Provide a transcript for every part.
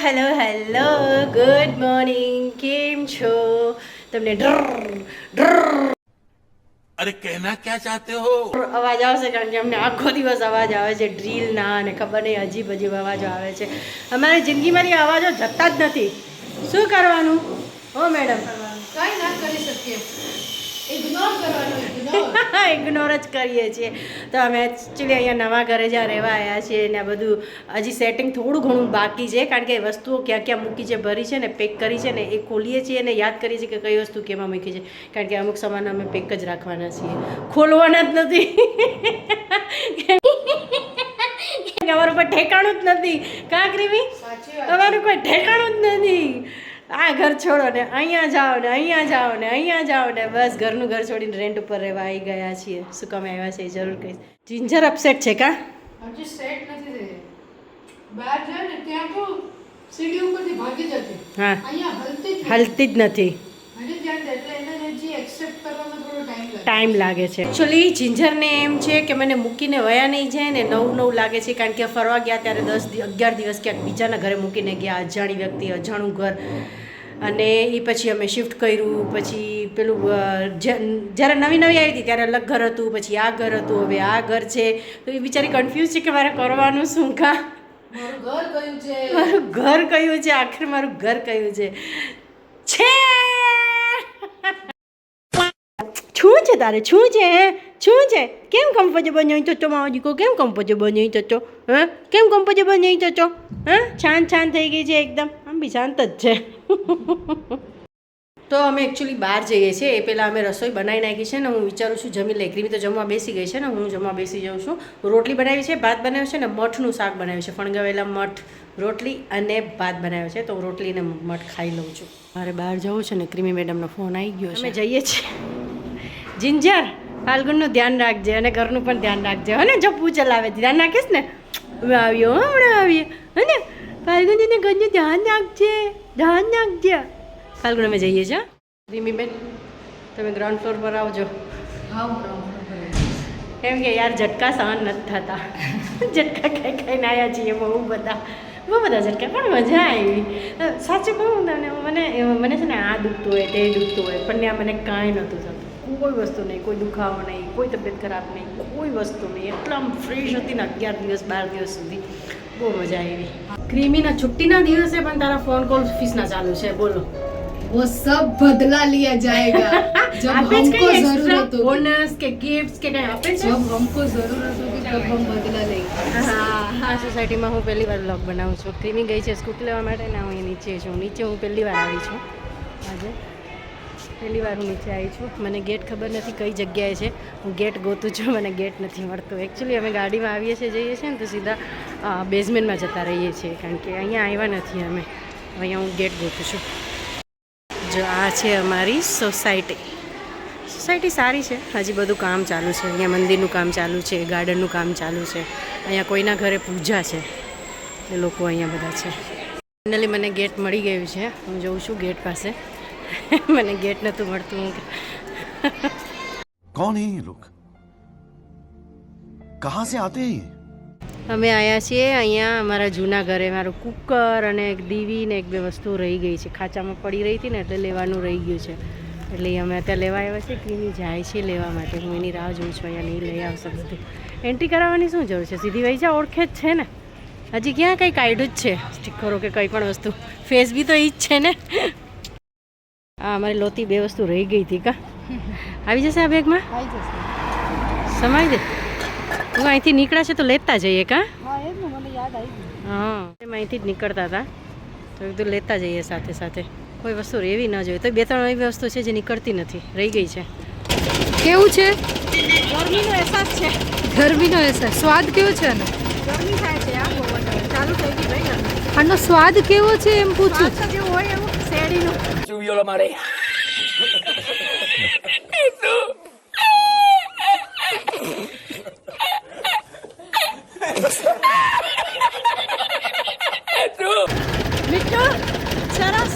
Hello hello good morning, કેમ છો? તમને अरे कहना क्या चाहते हो? અવાજ આવશે કારણ કે અમને આખો દિવસ અવાજ આવે છે ડ્રીલના અને ખબર નહીં અજીબ અજીબ અવાજો આવે છે. અમારી જિંદગીમાંથી અવાજો જતા જ નથી. શું કરવાનું હો મેડમ? કઈ ના કરી શકીએ, ઇગ્નોર કરવાનું, ઇગ્નોર જ કરીએ છીએ. તો અમે એકચ્યુઅલી અહીંયા નવા ઘરે જ્યાં રહેવા આવ્યા છીએ ને આ બધું હજી સેટિંગ થોડું ઘણું બાકી છે કારણ કે વસ્તુઓ ક્યાં ક્યાં મૂકી છે, ભરી છે ને પેક કરી છે ને એ ખોલીએ છીએ અને યાદ કરીએ છીએ કે કઈ વસ્તુ કેમાં મૂકી છે કારણ કે અમુક સામાન અમે પેક જ રાખવાના છીએ, ખોલવાના જ નથી. અમારું કોઈ ઠેકાણું જ નથી. કા ક્રીમી? અમારું કોઈ ઠેકાણું જ નથી. આ ઘર છોડો ને અહીંયા જાઓ ને અહીંયા જાઓ ને અહીંયા જાઓ ને બસ ઘરનું ઘર છોડીને રેન્ટ ઉપર રહેવા આવી ગયા છીએ. શું કામ આવ્યા છે એ જરૂર કહીશ. જિંજર અપસેટ છે કા? હજી સેટ નથી થઈ. બહાર જાય ને ત્યાં તો સીડી ઉપરથી ભાગી જતી, હા, અહીંયા હલતી જ નથી. હજી ધ્યાન દે એટલે એને હજી એક્સેપ્ટ કરવામાં થોડો ટાઈમ લાગે છે. એકચ્યુઅલી જિંજરને એમ છે કે મને મૂકીને વયા નહીં જાય ને નવું નવું લાગે છે કારણ કે ફરવા ગયા ત્યારે 10-11 દિવસ ક્યાંક બીજાના ઘરે મૂકીને ગયા, અજાણી વ્યક્તિ, અજાણું ઘર. અને એ પછી અમે શિફ્ટ કર્યું. પછી પેલું જ્યારે નવી આવી હતી ત્યારે અલગ ઘર હતું, પછી આ ઘર હતું, હવે આ ઘર છે. તો એ બિચારી કન્ફ્યુઝ છે કે મારે કરવાનું શું? કા મારું ઘર કયું છે, મારું ઘર કયું છે, આખરે મારું ઘર કયું છે? શું છે તારે? શું છે? શું છે? કેમ કમ્ફર્ટેબલ નહીં થતો મારો દીકરો? કેમ કમ્ફર્ટેબલ નહીં થતો? હા, કેમ કમ્ફર્ટેબલ નહીં થતો? હા, શાંત શાંત થઈ ગઈ છે એકદમ. આમ બી શાંત જ છે. તો અમે એકચ્યુઅલી બહાર જઈએ છીએ એ પહેલાં અમે રસોઈ બનાવી નાખી છે ને હું વિચારું છું જમી લઈ. ક્રીમી તો જમવા બેસી ગઈ છે ને હું જમવા બેસી જાઉં છું. રોટલી બનાવી છે, ભાત બનાવ્યો છે ને મઠનું શાક બનાવ્યું છે, ફણગાવેલા મઠ, રોટલી અને ભાત બનાવ્યો છે. તો હું રોટલી અને મઠ ખાઈ લઉં છું. મારે બહાર જવું છે ને ક્રીમી મેડમનો ફોન આવી ગયો છે. અમે જઈએ છીએ. જિંજર, ફાલ્ગુનનું ધ્યાન રાખજે અને ઘરનું પણ ધ્યાન રાખજે. હે ને? જો પૂ ચલાવે ધ્યાન રાખીશ ને. હવે આવ્યો, હમણાં આવીએ. હે ને? ફાલ્ગુન એને ઘરનું ધ્યાન રાખજે, ધ્યાન રાખજે. ફાલ્ગુન અમે જઈએ છીએ. રીમી બેન તમે ગ્રાઉન્ડ ફ્લોર પર આવજો. કેમ કે યાર ઝટકા સહન નથી થતા. ઝટકા ખાઈને આવ્યા છીએ બહુ બધા ઝટકા, પણ મજા આવી. સાચું કહું તને, મને છે ને આ દુખતું હોય તે દુખતું હોય પણ ત્યાં મને કાંઈ નહોતું થતું. કોઈ વસ્તુ નહીં, કોઈ દુખાવો નહીં, કોઈ તબિયત ખરાબ નહીં, કોઈ વસ્તુ નહીં. એટલા આમ ફ્રેશ હતી ને 11 દિવસ 12 દિવસ સુધી બહુ મજા આવી. ક્રીમીના છુટ્ટીના દિવસે પણ તારા ફોન કોલ ઓફિસના ચાલુ છે. બોલો, वो सब बदला लिया जाएगा जब हमको जरूरत हो, बोनस के गिफ्ट्स के कहीं આપે છે? जब हमको जरूरत होगी तब हम बदला लेंगे. આ સોસાયટીમાં હું પહેલી વાર વ્લોગ બનાવું છું. ક્રીમી ગઈ છે સ્કૂટી લેવા માટે ને હું નીચે છું. નીચે હું પહેલી વાર આવી છું આજે. પહેલી વાર હું નીચે આવી છું. મને ગેટ ખબર નથી કઈ જગ્યાએ છે. હું ગેટ ગોતું છું, મને ગેટ નથી મળતો. એકચ્યુઅલી અમે ગાડીમાં આવીએ છીએ, જઈએ છીએ ને તો સીધા બેઝમેન્ટમાં જતા રહીએ છીએ કારણ કે અહીંયા આવ્યા નથી અમે. અહીંયા હું ગેટ ગોતું છું. જો આ છે અમારી સોસાયટી. સોસાયટી સારી છે. હજી બધું કામ ચાલુ છે. અહીંયા મંદિરનું કામ ચાલુ છે, ગાર્ડનનું કામ ચાલુ છે. અહીંયા કોઈના ઘરે પૂજા છે એ લોકો અહીંયા બધા છે. ફાઇનલી મને ગેટ મળી ગયું છે. હું જઉં છું ગેટ પાસે. મને ગેટ નહોતું મળતું. कौन है ये लोग? कहाँ से आते हैं ये? અમે આવ્યા છીએ અહીંયા અમારા જૂના ઘરે. મારું કુકર અને એક દીવી ને 1-2 વસ્તુ રહી ગઈ છે. ખાંચામાં પડી રહી હતી ને એટલે લેવાનું રહી ગયું છે. એટલે અમે અત્યારે લેવા આવ્યા છીએ. ક્રીમી જાય છે લેવા માટે. હું એની રાહ જોઉં છું. અહીંયા નહીં લઈ આવશે બધું. એન્ટ્રી કરાવવાની શું જરૂર છે? સીધી વહી જા, ઓળખે જ છે ને. હજી ક્યાં કંઈ કાઢ્યું જ છે સ્ટીકરો કે કંઈ પણ વસ્તુ. ફેસ બી તો એ જ છે ને. હા, અમારી લોતી 2 વસ્તુ રહી ગઈ હતી. કા આવી જશે આ બેગમાં? આવી જશે. સમાઈ દે. હું અહીંથી નીકળાશે તો લેતા જઈએ. કા હા, એ જ ને, મને યાદ આવી ગયું. હા, એમ અહીંથી જ નીકળતા હતા તો બધું લેતા જઈએ સાથે સાથે. કોઈ વસ્તુ રહેવી ન જોઈએ. તો 2-3 એવી વસ્તુ છે જે નીકળતી નથી, રહી ગઈ છે. કેવું છે? ગરમીનો અહેસાસ છે. ગરમીનો અહેસાસ. સ્વાદ કેવો છે આનો? ગરમી થાય છે. આ બહુ વધારે ચાલુ થઈ ગઈ ભાઈ ગરમી. આનો સ્વાદ કેવો છે એમ પૂછું. પાછા જેવું હોય એવું શેરડીનું. મીઠું સરસ.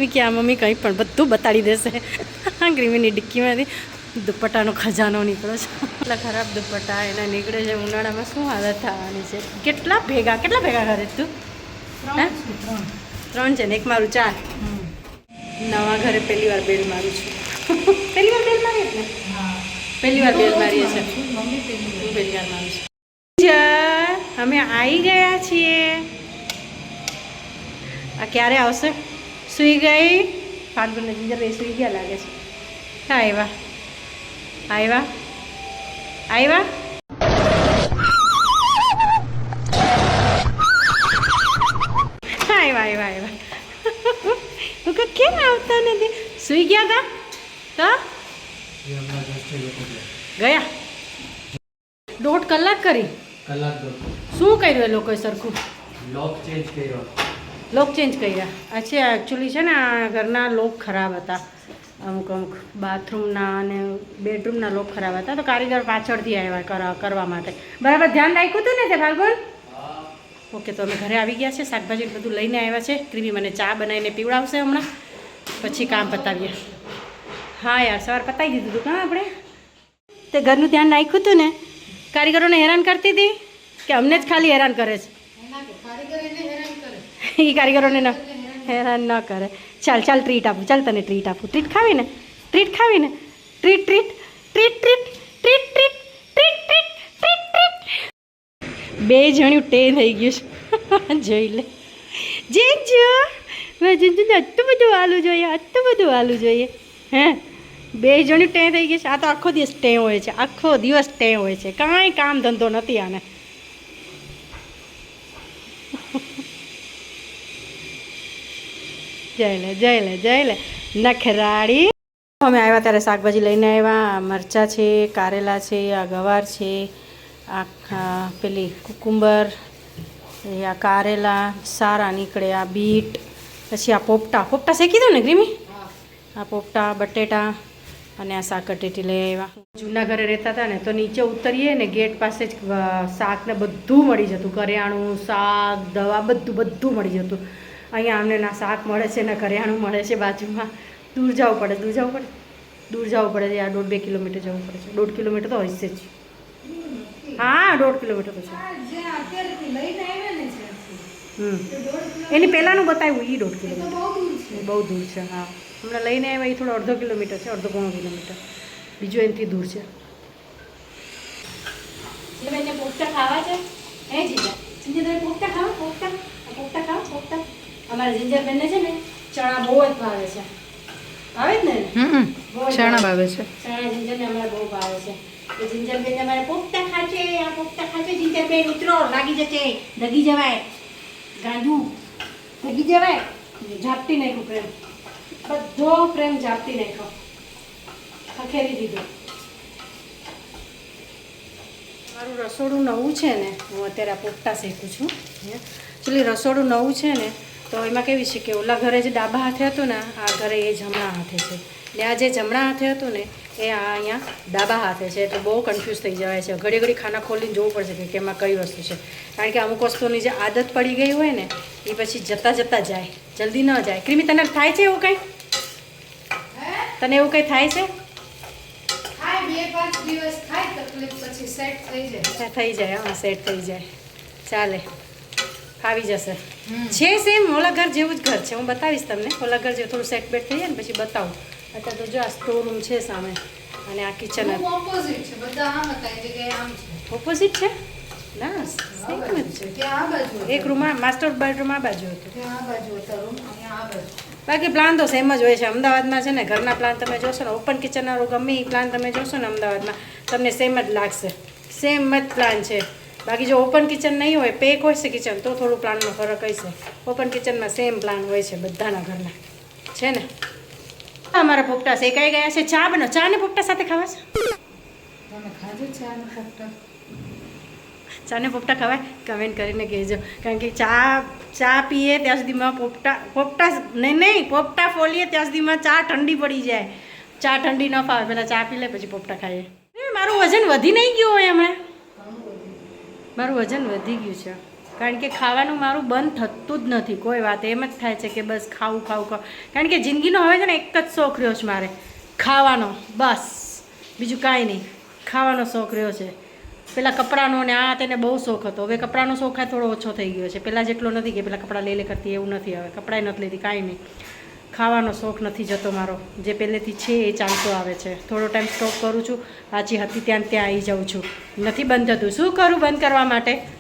ક્રીમી કે આ મમ્મી કંઈ પણ બધું બતાડી દેશે. ક્રીમીની ડિક્કીમાંથી દુપટ્ટાનો ખજાનો નીકળે છે. એટલા ખરાબ દુપટ્ટા એના નીકળે છે. ઉનાળામાં શું હાલત થવાની છે. કેટલા ભેગા કરે તું? હે 3 છે ને એક મારું 4. નવા ઘરે પહેલી વાર બેલ મારું છું. પહેલી વાર બેલ મારી ને? પહેલી વાર બેલ મારીએ છે. હું પહેલી વાર મારું છું. અમે આવી ગયા છીએ. આ ક્યારે આવશે? સૂઈ ગઈ ફાલ્ગુન જીજર એ સૂઈ ગયા લાગે છે. આવ્યા આવ્યા આવ્યા આવ્યા આવ્યા આવ્યા હું કહું કેમ આવતા નથી? સૂઈ ગયા હતા તો ગયા 1.5 કલાક કરી. શું કર્યું એ લોકોએ સરખું? લોક ચેન્જ કર્યા. અચ્છા એકચ્યુઅલી છે ને આ ઘરના લોક ખરાબ હતા. અમુક બાથરૂમના અને બેડરૂમના લોક ખરાબ હતા તો કારીગર પાછળથી આવ્યા કરવા માટે. બરાબર ધ્યાન રાખ્યું હતું ને તે ફાલ્ગુન? ઓકે તો અમે ઘરે આવી ગયા છે. શાકભાજી બધું લઈને આવ્યા છે. ક્રીમી મને ચા બનાવીને પીવડાવશે હમણાં, પછી કામ પતાવીએ. હા યાર સવાર પતાવી દીધું હતું કાં આપણે? તે ઘરનું ધ્યાન રાખ્યું હતું ને? કારીગરોને હેરાન કરતી હતી કે અમને જ ખાલી હેરાન કરે છે? એ કારીગરોને ન હેરાન ન કરે. ચાલ ચાલ ટ્રીટ આપું. ચાલ તને ટ્રીટ આપું. ટ્રીટ ખાવીને treat treat treat treat treat treat treat treat treat treat. બે જણ્યું ટે થઈ ગયું છે. જોઈ લે જીજુ આટલું બધું આલું જોઈએ, આટલું બધું આલું જોઈએ. હે બે જણ્યું ટે થઈ ગયું છે. આ તો આખો દિવસ ટે હોય છે. આખો દિવસ ટે હોય છે. કાંઈ કામ ધંધો નથી આને. જઈ લે નખરાડી. અમે આવ્યા ત્યારે શાકભાજી લઈને આવ્યા. મરચાં છે, કારેલા છે, આ ગવાર છે, આ પેલી કુકુંબર, આ કારેલા સારા નીકળે, આ બીટ, પછી આ પોપટા શેકી દો ને ક્રીમી. આ પોપટા બટેટા અને આ શાકટેટી લઈ આવ્યા. જૂના ઘરે રહેતા હતા ને તો નીચે ઉતરીએ ને ગેટ પાસે જ શાક ને બધું મળી જતું. કરિયાણું, શાક, દવા બધું મળી જતું. અહીંયા અમને ના શાક મળે છે ના કરિયાણું મળે છે. બાજુમાં દૂર જવું પડે છે. આ 1.5-2 કિલોમીટર જવું પડે છે. 1.5 કિલોમીટર તો હશે જ. હા 1.5 કિલોમીટર તો છે. એની પહેલાંનું બતાવ્યું એ 1.5 કિલોમીટર બહુ દૂર છે. હા હમણાં લઈને આવ્યા એ થોડો 1/2 કિલોમીટર છે. 1.5 કિલોમીટર બીજું એનાથી દૂર છે. પોપટા ખાવા છે હે જીજા? પોપટા ખાવા પોપટા. અમારા જીંજરબેનને છે ને ચણા બહુ જ ભાવે છે. ભાવે જ ને? ચણા ભાવે છે. ચણા જીંજરને અમારે બહુ ભાવે છે. તો જીંજરબેન અમારે પોપટા ખાશે. આ પોપટા ખાશે. જીંજરબેન ઉતરો, લાગી જશે, દગી જવાય, ગાંધું દગી જવાય. ઝાપટી નાખ્યું પ્રેમ, બધો પ્રેમ ઝાપટી નાખ્યો, ખખેરી દીધો. મારું રસોડું નવું છે ને, હું અત્યારે આ પોપટા શેકું છું. એકચ્યુઅલી રસોડું નવું છે ને તો એમાં કેવી છે કે ઓલા ઘરે જે ડાબા હાથે હતું ને આ ઘરે એ જમણા હાથે છે. ને આ જે જમણા હાથે હતું ને એ આ અહીંયા ડાબા હાથે છે. એટલે બહુ કન્ફ્યુઝ થઈ જવાય છે. ઘડી ખાના ખોલીને જોવું પડશે કે એમાં કઈ વસ્તુ છે. કારણ કે અમુક વસ્તુની જે આદત પડી ગઈ હોય ને એ પછી જતાં જાય, જલ્દી ન જાય. ક્રીમી તને થાય છે એવું કંઈ? તને એવું કંઈ થાય છે? 2-5 દિવસ થાય તકલીફ, પછી સેટ થઈ જાય. હા સેટ થઈ જાય. ચાલે, ફાવી જશે. છે સેમ ઓલા ઘર જેવું જ ઘર છે. હું બતાવીશ તમને. ઓલા ઘર જેવું થોડું સેટ બેટ થઈ જાય ને પછી બતાવું. અત્યારે તો જો આ સ્ટોર રૂમ છે સામે અને આ કિચન ઓપોઝિટ છે. બધા આમ હતા, એ જગ્યાએ આમ છે. ઓપોઝિટ છે ના? સેમ જ છે. ત્યાં આ બાજુ એક રૂમ માસ્ટર બેડરૂમ આ બાજુ હતું. ત્યાં આ બાજુ હતો રૂમ, અહીંયા આ બાજુ. બાકી પ્લાન તો સેમ જ હોય છે. અમદાવાદમાં છે ને ઘરના પ્લાન તમે જોશો ને, ઓપન કિચનના ગમે એ પ્લાન તમે જોશો ને અમદાવાદમાં તમને સેમ જ લાગશે. સેમ જ પ્લાન છે. બાકી જો ઓપન કિચન નહીં હોય, પેક હોય છે કિચન, તો થોડું પ્લાનમાં ફરક હશે. ઓપન કિચનમાં સેમ પ્લાન હોય છે બધાના ઘરના, છે ને. અમારા પોપટા શેકાઈ ગયા છે. ચા બનો. ચા ને પોપટા સાથે ખાવા છે? તમે ખાજો ચા ને પોપટા? ચા ને પોપટા ખવાય? કમેન્ટ કરીને કહેજો. કારણ કે ચા પીએ ત્યાં સુધીમાં પોપટા ફોલીએ ત્યાં સુધીમાં ચા ઠંડી પડી જાય. ચા ઠંડી ન ફાવે, પહેલાં ચા પી લે પછી પોપટા ખાઈએ. મારું વજન વધી નહીં ગયું હોય હમણાં? મારું વજન વધી ગયું છે. કારણ કે ખાવાનું મારું બંધ થતું જ નથી કોઈ વાત, એમ જ થાય છે કે બસ ખાવું ખાવું ખાવું. કારણ કે જિંદગીનો હવે છે ને એક જ શોખ રહ્યો છે મારે, ખાવાનો, બસ બીજું કાંઈ નહીં. ખાવાનો શોખ રહ્યો છે. પેલા કપડાનો ને આ તેને બહુ શોખ હતો, હવે કપડાનો શોખ આ થોડો ઓછો થઈ ગયો છે. પહેલાં જેટલો નથી કે પેલા કપડાં લે કરતી એવું નથી, હવે કપડાંય નથી લેતી, કાંઈ નહીં. ખાવાનો શોખ નથી જતો મારો, જે પહેલેથી છે એ ચાલતો આવે છે. થોડો ટાઈમ સ્ટોપ કરું છું, પાછી હતી ત્યાં આવી જાઉં છું, નથી બંધ થતું. શું કરું બંધ કરવા માટે?